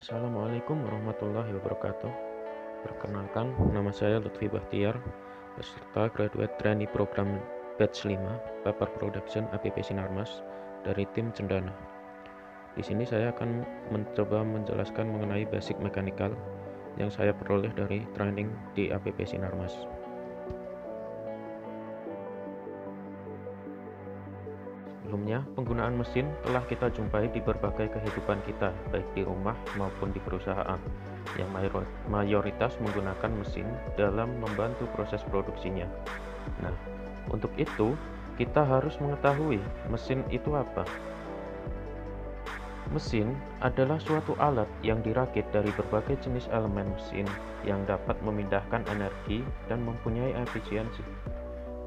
Assalamualaikum warahmatullahi wabarakatuh. Perkenalkan, nama saya Lutfi Bahtiar, peserta Graduate Trainee Program Batch 5, Paper Production APP Sinarmas dari tim Cendana. Di sini saya akan mencoba menjelaskan mengenai basic mechanical yang saya peroleh dari training di APP Sinarmas. Sebelumnya, penggunaan mesin telah kita jumpai di berbagai kehidupan kita, baik di rumah maupun di perusahaan, yang mayoritas menggunakan mesin dalam membantu proses produksinya. Nah, untuk itu, kita harus mengetahui mesin itu apa. Mesin adalah suatu alat yang dirakit dari berbagai jenis elemen mesin yang dapat memindahkan energi dan mempunyai efisiensi,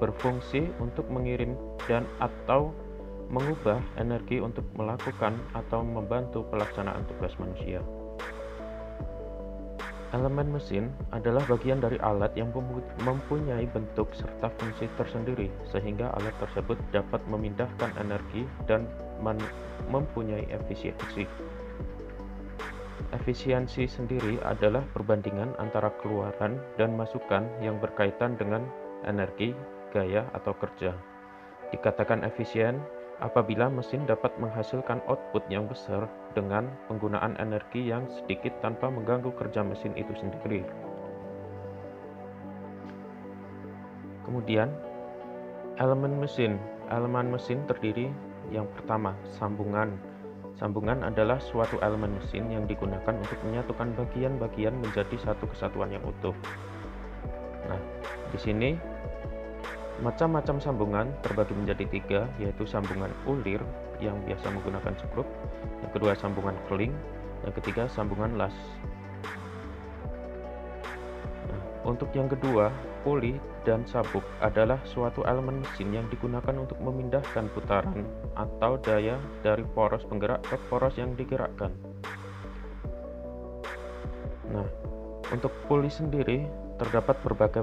berfungsi untuk mengirim dan atau mengubah energi untuk melakukan atau membantu pelaksanaan tugas manusia. Elemen mesin adalah bagian dari alat yang mempunyai bentuk serta fungsi tersendiri, sehingga alat tersebut dapat memindahkan energi dan mempunyai efisiensi. Efisiensi sendiri adalah perbandingan antara keluaran dan masukan yang berkaitan dengan energi, gaya, atau kerja. Dikatakan efisien apabila mesin dapat menghasilkan output yang besar dengan penggunaan energi yang sedikit tanpa mengganggu kerja mesin itu sendiri. Kemudian, elemen mesin. Elemen mesin terdiri yang pertama, sambungan. Sambungan adalah suatu elemen mesin yang digunakan untuk menyatukan bagian-bagian menjadi satu kesatuan yang utuh. Nah, di sini macam-macam sambungan terbagi menjadi tiga, yaitu sambungan ulir yang biasa menggunakan skrup, yang kedua sambungan keling, yang ketiga sambungan las. Nah, untuk yang kedua, puli dan sabuk adalah suatu elemen mesin yang digunakan untuk memindahkan putaran atau daya dari poros penggerak ke poros yang digerakkan. Nah, untuk puli sendiri terdapat berbagai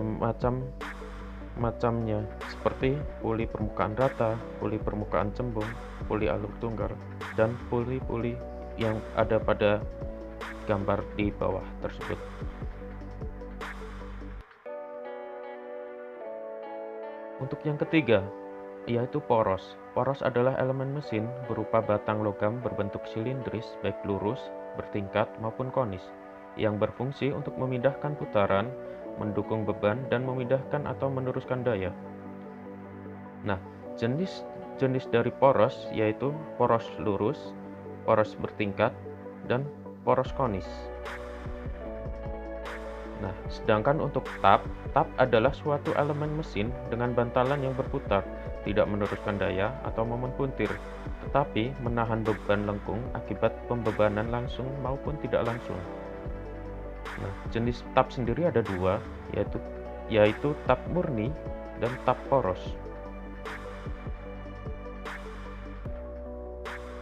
macamnya, seperti puli permukaan rata, puli permukaan cembung, puli alur tunggal, dan puli-puli yang ada pada gambar di bawah tersebut. Untuk yang ketiga, yaitu poros. Poros adalah elemen mesin berupa batang logam berbentuk silindris, baik lurus, bertingkat, maupun konis, yang berfungsi untuk memindahkan putaran, mendukung beban, dan memindahkan atau meneruskan daya. Nah, jenis dari poros yaitu poros lurus, poros bertingkat, dan poros konis. Nah, sedangkan untuk tap adalah suatu elemen mesin dengan bantalan yang berputar, tidak meneruskan daya atau momen puntir, tetapi menahan beban lengkung akibat pembebanan langsung maupun tidak langsung. Nah, jenis tap sendiri ada dua, yaitu tap murni dan tap poros.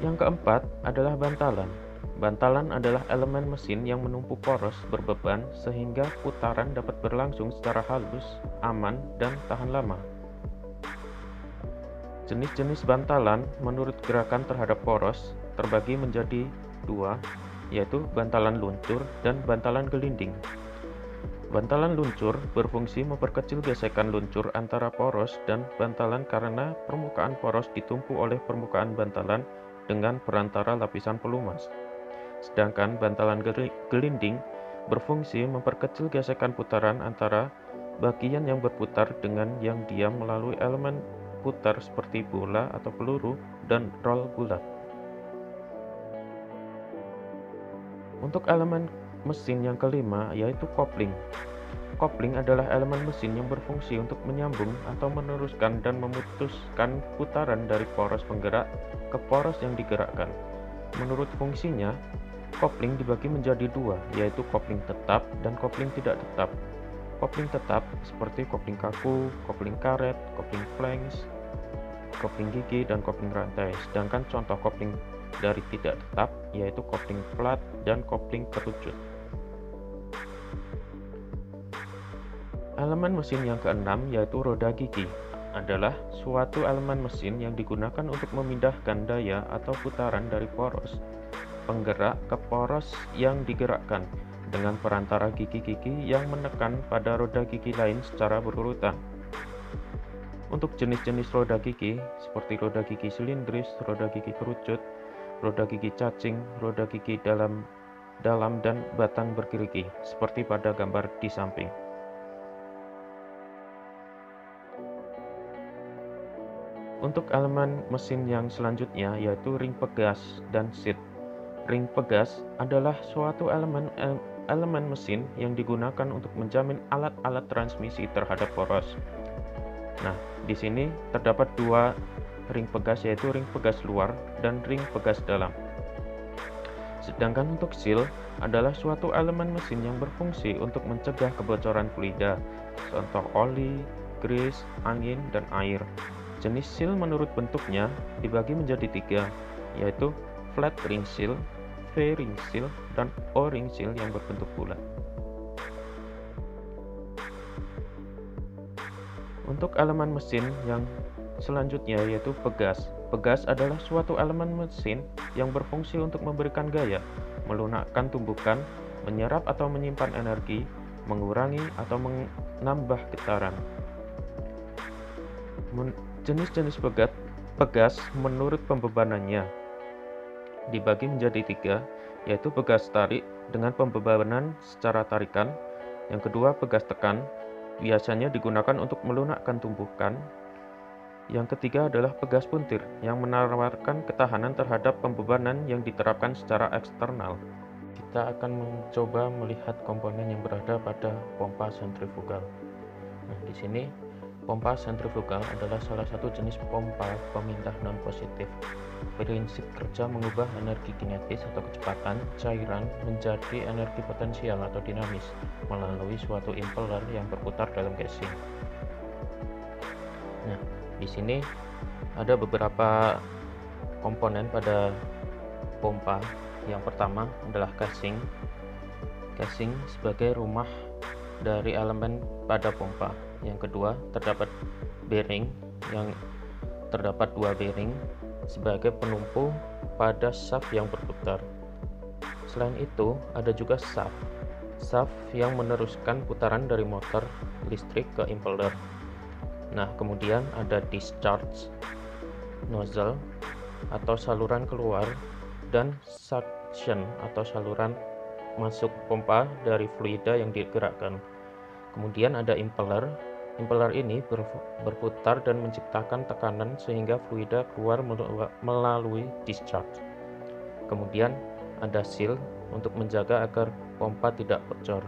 Yang keempat adalah bantalan. Bantalan adalah elemen mesin yang menumpu poros berbeban sehingga putaran dapat berlangsung secara halus, aman, dan tahan lama. Jenis-jenis bantalan menurut gerakan terhadap poros terbagi menjadi dua, yaitu bantalan luncur dan bantalan gelinding. Bantalan luncur berfungsi memperkecil gesekan luncur antara poros dan bantalan karena permukaan poros ditumpu oleh permukaan bantalan dengan perantara lapisan pelumas. Sedangkan bantalan gelinding berfungsi memperkecil gesekan putaran antara bagian yang berputar dengan yang diam melalui elemen putar seperti bola atau peluru dan rol bulat. Untuk elemen mesin yang kelima yaitu kopling. Kopling adalah elemen mesin yang berfungsi untuk menyambung atau meneruskan dan memutuskan putaran dari poros penggerak ke poros yang digerakkan. Menurut fungsinya, kopling dibagi menjadi dua, yaitu kopling tetap dan kopling tidak tetap. Kopling tetap seperti kopling kaku, kopling karet, kopling flanks, kopling gigi, dan kopling rantai. Sedangkan contoh kopling dari tidak tetap yaitu kopling flat dan kopling kerucut. Elemen mesin yang keenam yaitu roda gigi adalah suatu elemen mesin yang digunakan untuk memindahkan daya atau putaran dari poros penggerak ke poros yang digerakkan dengan perantara gigi-gigi yang menekan pada roda gigi lain secara berurutan. Untuk jenis-jenis roda gigi seperti roda gigi silindris, roda gigi kerucut, roda gigi cacing, roda gigi dalam dan batang bergerigi seperti pada gambar di samping. Untuk elemen mesin yang selanjutnya yaitu ring pegas dan seat. Ring pegas adalah suatu elemen mesin yang digunakan untuk menjamin alat-alat transmisi terhadap poros. Nah, di sini terdapat dua ring pegas yaitu ring pegas luar dan ring pegas dalam. Sedangkan untuk seal adalah suatu elemen mesin yang berfungsi untuk mencegah kebocoran fluida, contoh oli, grease, angin, dan air. Jenis seal menurut bentuknya dibagi menjadi tiga, yaitu flat ring seal, V-ring seal, dan O-ring seal yang berbentuk bulat. Untuk elemen mesin yang selanjutnya yaitu pegas. Pegas adalah suatu elemen mesin yang berfungsi untuk memberikan gaya, melunakkan tumbukan, menyerap atau menyimpan energi, mengurangi atau menambah getaran. Jenis-jenis pegas menurut pembebanannya dibagi menjadi tiga, yaitu pegas tarik dengan pembebanan secara tarikan. Yang kedua, pegas tekan, biasanya digunakan untuk melunakkan tumbukan. Yang ketiga adalah pegas puntir yang menawarkan ketahanan terhadap pembebanan yang diterapkan secara eksternal. Kita akan mencoba melihat komponen yang berada pada pompa sentrifugal. Nah, di sini pompa sentrifugal adalah salah satu jenis pompa pemindah non-positif. Prinsip kerja mengubah energi kinetis atau kecepatan cairan menjadi energi potensial atau dinamis melalui suatu impeller yang berputar dalam casing. Nah, di sini ada beberapa komponen pada pompa. Yang pertama adalah casing. Casing sebagai rumah dari elemen pada pompa. Yang kedua, terdapat bearing yang terdapat dua bearing sebagai penumpu pada shaft yang berputar. Selain itu, ada juga shaft yang meneruskan putaran dari motor listrik ke impeller. Nah, kemudian ada discharge nozzle atau saluran keluar dan suction atau saluran masuk pompa dari fluida yang digerakkan. Kemudian ada impeller. Impeller ini berputar dan menciptakan tekanan sehingga fluida keluar melalui discharge. Kemudian ada seal untuk menjaga agar pompa tidak bocor.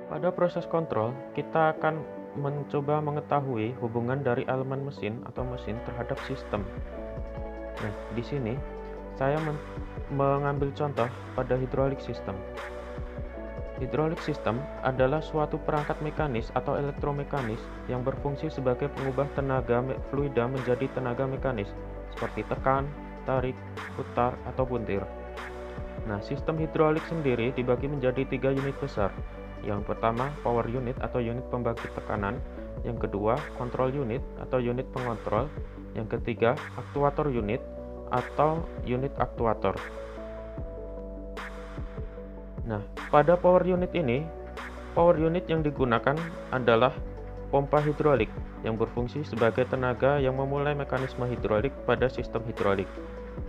Pada proses kontrol, kita akan mencoba mengetahui hubungan dari elemen mesin atau mesin terhadap sistem. Nah, di sini saya mengambil contoh pada hydraulic system. Hydraulic system adalah suatu perangkat mekanis atau elektromekanis yang berfungsi sebagai pengubah tenaga fluida menjadi tenaga mekanis, seperti tekan, tarik, putar, atau puntir. Nah, sistem hidrolik sendiri dibagi menjadi tiga unit besar. Yang pertama, power unit atau unit pembagi tekanan. Yang kedua, control unit atau unit pengontrol. Yang ketiga, aktuator unit atau unit aktuator. Nah, pada power unit ini, power unit yang digunakan adalah pompa hidrolik yang berfungsi sebagai tenaga yang memulai mekanisme hidrolik pada sistem hidrolik.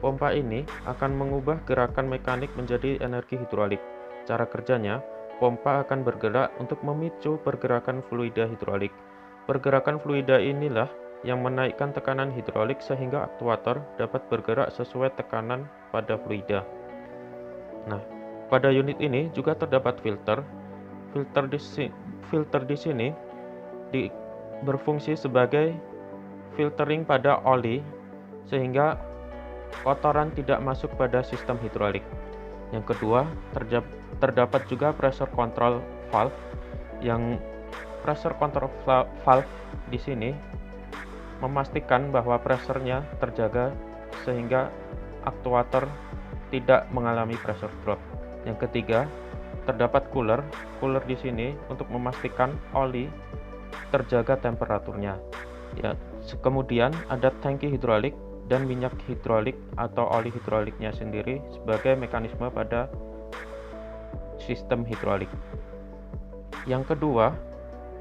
Pompa ini akan mengubah gerakan mekanik menjadi energi hidrolik. Cara kerjanya, pompa akan bergerak untuk memicu pergerakan fluida hidrolik. Pergerakan fluida inilah yang menaikkan tekanan hidrolik sehingga aktuator dapat bergerak sesuai tekanan pada fluida. Nah, pada unit ini juga terdapat filter. Filter di sini berfungsi sebagai filtering pada oli sehingga kotoran tidak masuk pada sistem hidrolik. Yang kedua, terdapat juga pressure control valve. Yang pressure control valve di sini memastikan bahwa pressurnya terjaga sehingga aktuator tidak mengalami pressure drop. Yang ketiga, terdapat cooler. Cooler di sini untuk memastikan oli terjaga temperaturnya. Ya, kemudian ada tangki hidrolik dan minyak hidrolik atau oli hidroliknya sendiri sebagai mekanisme pada sistem hidrolik. Yang kedua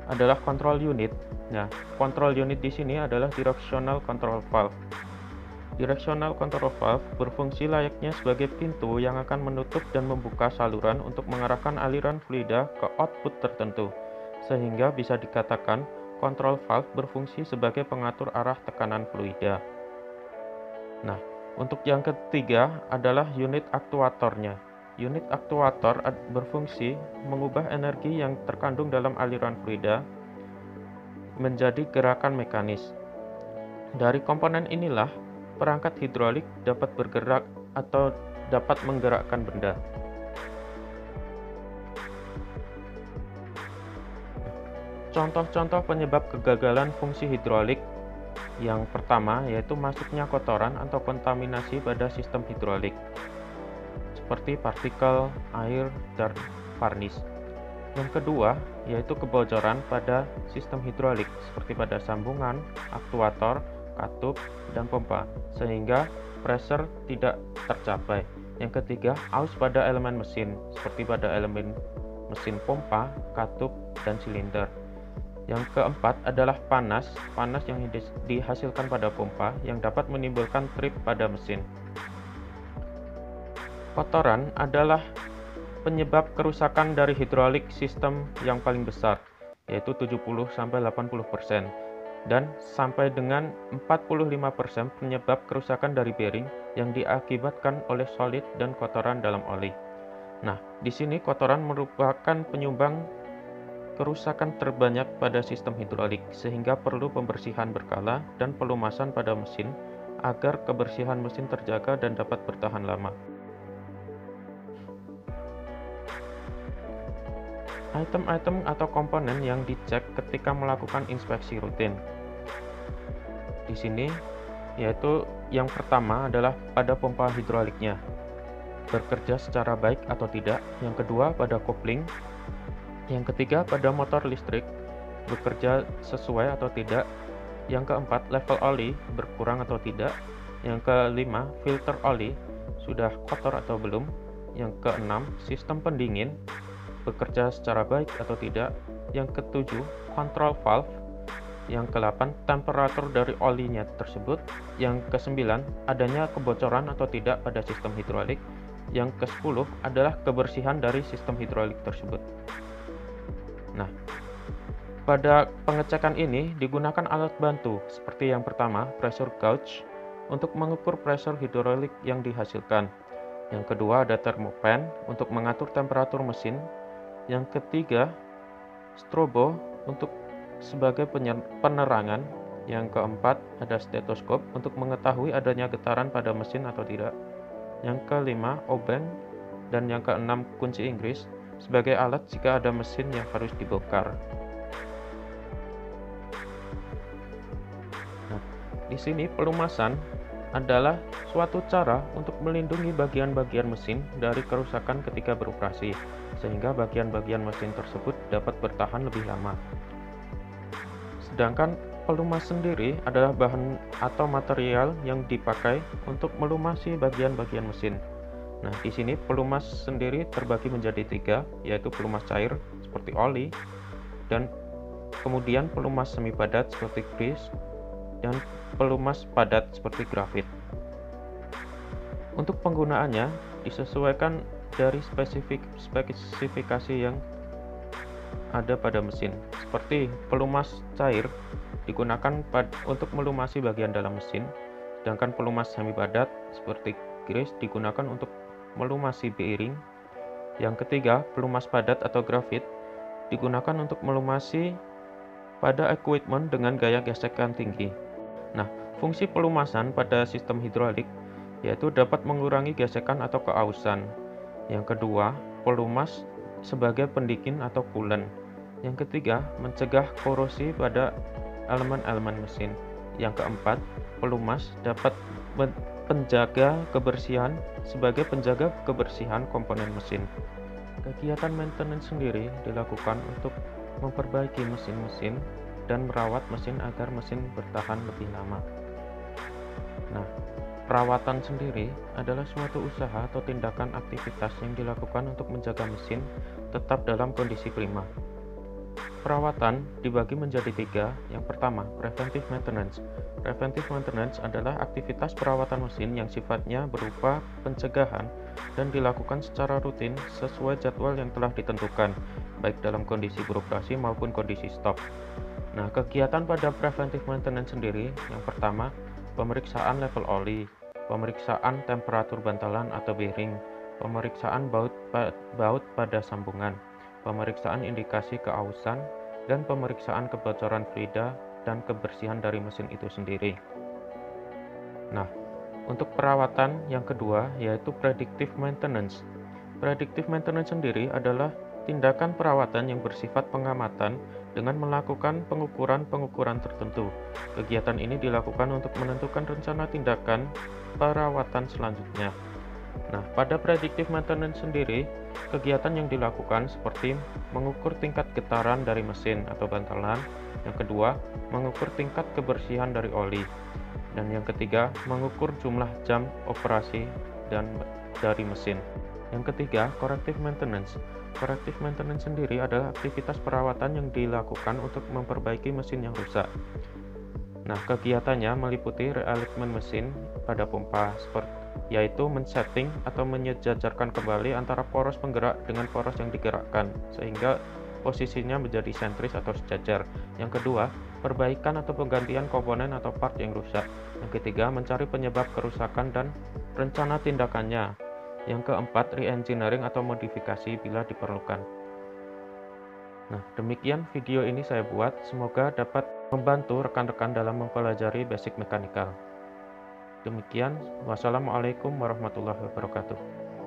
adalah control unit. Nah, control unit di sini adalah directional control valve. Directional control valve berfungsi layaknya sebagai pintu yang akan menutup dan membuka saluran untuk mengarahkan aliran fluida ke output tertentu, sehingga bisa dikatakan control valve berfungsi sebagai pengatur arah tekanan fluida. Nah, untuk yang ketiga adalah unit aktuatornya. Unit aktuator berfungsi mengubah energi yang terkandung dalam aliran fluida menjadi gerakan mekanis. Dari komponen inilah perangkat hidrolik dapat bergerak atau dapat menggerakkan benda. Contoh-contoh penyebab kegagalan fungsi hidrolik yang pertama yaitu masuknya kotoran atau kontaminasi pada sistem hidrolik, seperti partikel, air, dan varnis. Yang kedua yaitu kebocoran pada sistem hidrolik, seperti pada sambungan, aktuator, katup, dan pompa, sehingga pressure tidak tercapai. Yang ketiga, aus pada elemen mesin, seperti pada elemen mesin pompa, katup, dan silinder. Yang keempat adalah panas yang dihasilkan pada pompa yang dapat menimbulkan trip pada mesin. Kotoran adalah penyebab kerusakan dari hidrolik sistem yang paling besar, yaitu 70-80%, dan sampai dengan 45% penyebab kerusakan dari bearing yang diakibatkan oleh solid dan kotoran dalam oli. Nah, di sini kotoran merupakan penyumbang kerusakan terbanyak pada sistem hidrolik, sehingga perlu pembersihan berkala dan pelumasan pada mesin agar kebersihan mesin terjaga dan dapat bertahan lama. Item-item atau komponen yang dicek ketika melakukan inspeksi rutin. Di sini yaitu yang pertama adalah pada pompa hidroliknya, bekerja secara baik atau tidak. Yang kedua pada kopling. Yang ketiga pada motor listrik, bekerja sesuai atau tidak. Yang keempat level oli berkurang atau tidak. Yang kelima filter oli sudah kotor atau belum. Yang keenam sistem pendingin bekerja secara baik atau tidak. Yang ketujuh control valve. Yang ke-8 temperatur dari olinya tersebut. Yang ke-9 adanya kebocoran atau tidak pada sistem hidrolik. Yang ke-10 adalah kebersihan dari sistem hidrolik tersebut. Nah, pada pengecekan ini digunakan alat bantu seperti yang pertama pressure gauge untuk mengukur pressure hidrolik yang dihasilkan. Yang kedua ada thermopan untuk mengatur temperatur mesin. Yang ketiga strobo untuk sebagai penerangan. Yang keempat ada stetoskop untuk mengetahui adanya getaran pada mesin atau tidak. Yang kelima obeng, dan yang keenam kunci Inggris sebagai alat jika ada mesin yang harus dibongkar. Nah, di sini pelumasan adalah suatu cara untuk melindungi bagian-bagian mesin dari kerusakan ketika beroperasi, sehingga bagian-bagian mesin tersebut dapat bertahan lebih lama. Sedangkan pelumas sendiri adalah bahan atau material yang dipakai untuk melumasi bagian-bagian mesin. Nah, di sini pelumas sendiri terbagi menjadi 3, yaitu pelumas cair seperti oli, dan kemudian pelumas semi padat seperti grease, dan pelumas padat seperti grafit. Untuk penggunaannya disesuaikan dari spesifikasi yang ada pada mesin. Seperti pelumas cair digunakan untuk melumasi bagian dalam mesin, sedangkan pelumas semi padat seperti grease digunakan untuk melumasi bearing. Yang ketiga, pelumas padat atau grafit digunakan untuk melumasi pada equipment dengan gaya gesekan tinggi. Nah, fungsi pelumasan pada sistem hidrolik yaitu dapat mengurangi gesekan atau keausan. Yang kedua, pelumas sebagai pendingin atau coolant. Yang ketiga, mencegah korosi pada elemen-elemen mesin. Yang keempat, pelumas dapat penjaga kebersihan sebagai penjaga kebersihan komponen mesin. Kegiatan maintenance sendiri dilakukan untuk memperbaiki mesin-mesin dan merawat mesin agar mesin bertahan lebih lama. Nah, perawatan sendiri adalah suatu usaha atau tindakan aktivitas yang dilakukan untuk menjaga mesin tetap dalam kondisi prima. Perawatan dibagi menjadi tiga. Yang pertama, preventive maintenance. Preventive maintenance adalah aktivitas perawatan mesin yang sifatnya berupa pencegahan dan dilakukan secara rutin sesuai jadwal yang telah ditentukan, baik dalam kondisi beroperasi maupun kondisi stop. Nah, kegiatan pada preventive maintenance sendiri, yang pertama, pemeriksaan level oli, pemeriksaan temperatur bantalan atau bearing, pemeriksaan baut pada sambungan, pemeriksaan indikasi keausan, dan pemeriksaan kebocoran fluida dan kebersihan dari mesin itu sendiri. Nah, untuk perawatan yang kedua yaitu predictive maintenance. Predictive maintenance sendiri adalah tindakan perawatan yang bersifat pengamatan dengan melakukan pengukuran-pengukuran tertentu. Kegiatan ini dilakukan untuk menentukan rencana tindakan perawatan selanjutnya. Nah, pada predictive maintenance sendiri, kegiatan yang dilakukan seperti mengukur tingkat getaran dari mesin atau bantalan, yang kedua, mengukur tingkat kebersihan dari oli, dan yang ketiga, mengukur jumlah jam operasi dan dari mesin. Yang ketiga, corrective maintenance. Corrective maintenance sendiri adalah aktivitas perawatan yang dilakukan untuk memperbaiki mesin yang rusak. Nah, kegiatannya meliputi realignment mesin pada pompa, yaitu men-setting atau menyejajarkan kembali antara poros penggerak dengan poros yang digerakkan, sehingga posisinya menjadi sentris atau sejajar. Yang kedua, perbaikan atau penggantian komponen atau part yang rusak. Yang ketiga, mencari penyebab kerusakan dan rencana tindakannya. Yang keempat, re-engineering atau modifikasi bila diperlukan. Nah, demikian video ini saya buat. Semoga dapat membantu rekan-rekan dalam mempelajari basic mechanical. Demikian, wassalamualaikum warahmatullahi wabarakatuh.